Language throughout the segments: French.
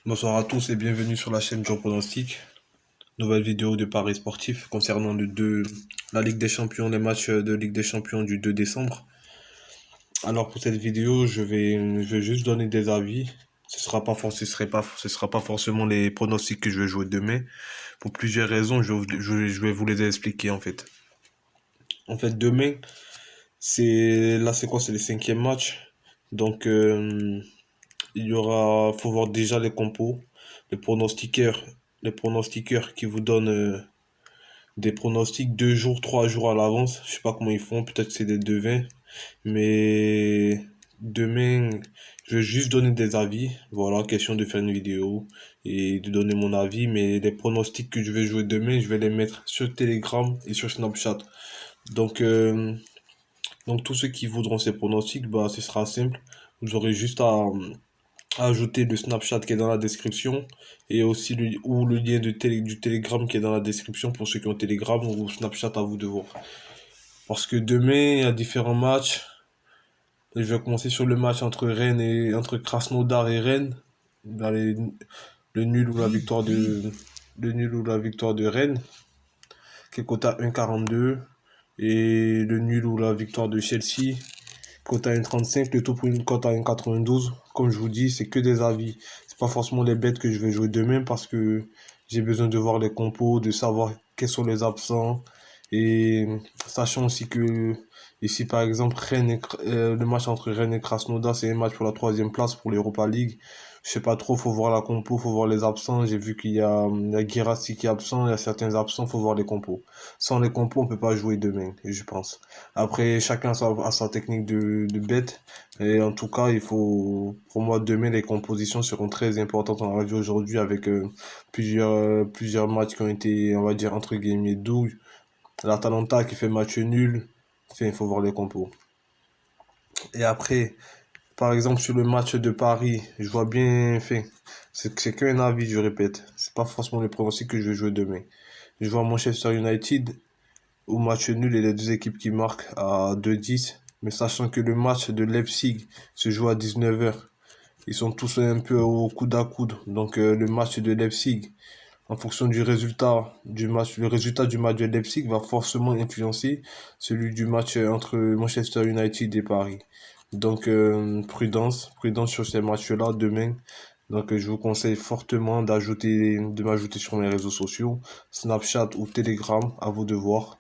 Bonsoir à tous et bienvenue sur la chaîne John Pronostic. Nouvelle vidéo de paris sportif concernant la Ligue des Champions, les matchs de Ligue des Champions du 2 décembre. Alors pour cette vidéo, je vais juste donner des avis. Ce sera pas forcément les pronostics que je vais jouer demain. Pour plusieurs raisons, je vais vous les expliquer en fait. En fait, demain, c'est quoi? C'est le cinquième match. Donc, faut voir déjà les compos, les pronostiqueurs, les pronostiqueurs qui vous donnent des pronostics 2 jours, 3 jours à l'avance. Je sais pas comment ils font, peut-être que c'est des devins, mais demain, je vais juste donner des avis. Voilà, question de faire une vidéo et de donner mon avis, mais les pronostics que je vais jouer demain, je vais les mettre sur Telegram et sur Snapchat. Donc, euh, donc tous ceux qui voudront ces pronostics, bah, ce sera simple. Vous aurez juste à ajouter le Snapchat qui est dans la description et aussi le lien du Telegram qui est dans la description pour ceux qui ont Telegram ou Snapchat à vous de voir. Parce que demain, il y a différents matchs. Je vais commencer sur le match entre Krasnodar et Rennes. Dans le nul ou la victoire de Rennes qui est coté à 1,42 et le nul ou la victoire de Chelsea cote à 1,35, le tout pour une cote à 1,92. Comme je vous dis, c'est que des avis. C'est pas forcément les bêtes que je vais jouer demain parce que j'ai besoin de voir les compos, de savoir quels sont les absents. Et sachant aussi que ici, par exemple, le match entre Rennes et Krasnodar, c'est un match pour la troisième place pour l'Europa League. Je sais pas trop, faut voir la compo, faut voir les absents. J'ai vu il y a Guirassy qui est absent, il y a certains absents, faut voir les compos. Sans les compos, on peut pas jouer demain, je pense. Après, chacun a sa technique de bête. Et en tout cas, pour moi, demain, les compositions seront très importantes. On l'a vu aujourd'hui avec plusieurs matchs qui ont été, on va dire, entre guillemets, douilles. L'Atalanta qui fait match nul. Enfin, il faut voir les compos. Et après, par exemple, sur le match de Paris, je vois bien, enfin, c'est qu'un avis, je répète. C'est pas forcément le pronostic que je vais jouer demain. Je vois Manchester United au match nul et les deux équipes qui marquent à 2-10. Mais sachant que le match de Leipzig se joue à 19h, ils sont tous un peu au coude à coude. Donc le match de Leipzig, en fonction du résultat du match, le résultat du match de Leipzig va forcément influencer celui du match entre Manchester United et Paris. Donc prudence sur ces matchs-là demain. Donc je vous conseille fortement de m'ajouter sur mes réseaux sociaux, Snapchat ou Telegram, à vous de voir.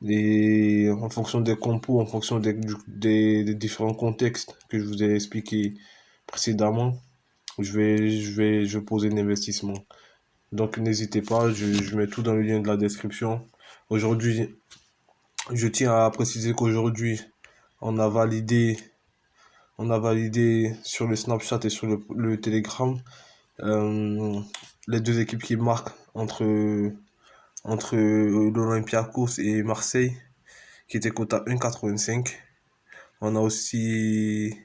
Et en fonction des compos, en fonction des différents contextes que je vous ai expliqué précédemment, je vais poser un investissement. Donc n'hésitez pas, je mets tout dans le lien de la description. Aujourd'hui, je tiens à préciser qu'aujourd'hui, on a validé, on a validé sur le Snapchat et sur le Telegram euh, les deux équipes qui marquent entre l'Olympiakos et Marseille, qui était coté à 1,85. On a aussi,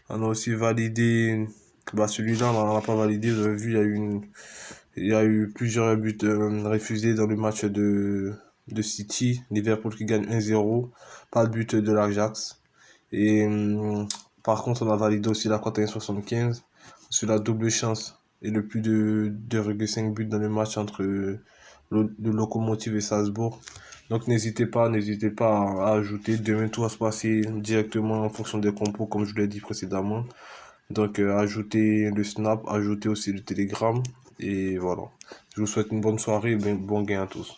on a aussi validé, bah celui-là, on l'a pas validé, vous avez vu, il y a eu plusieurs buts refusés dans le match de City, Liverpool qui gagne 1-0, pas de but de l'Ajax. Et par contre, on a validé aussi la cote à 1,75 sur la double chance et le plus de 2,5 buts dans le match entre le Lokomotiv et Salzbourg. Donc n'hésitez pas à ajouter. Demain, tout va se passer directement en fonction des compos, comme je l'ai dit précédemment. Donc ajoutez le Snap, ajoutez aussi le Telegram. Et voilà. Je vous souhaite une bonne soirée et bon gain à tous.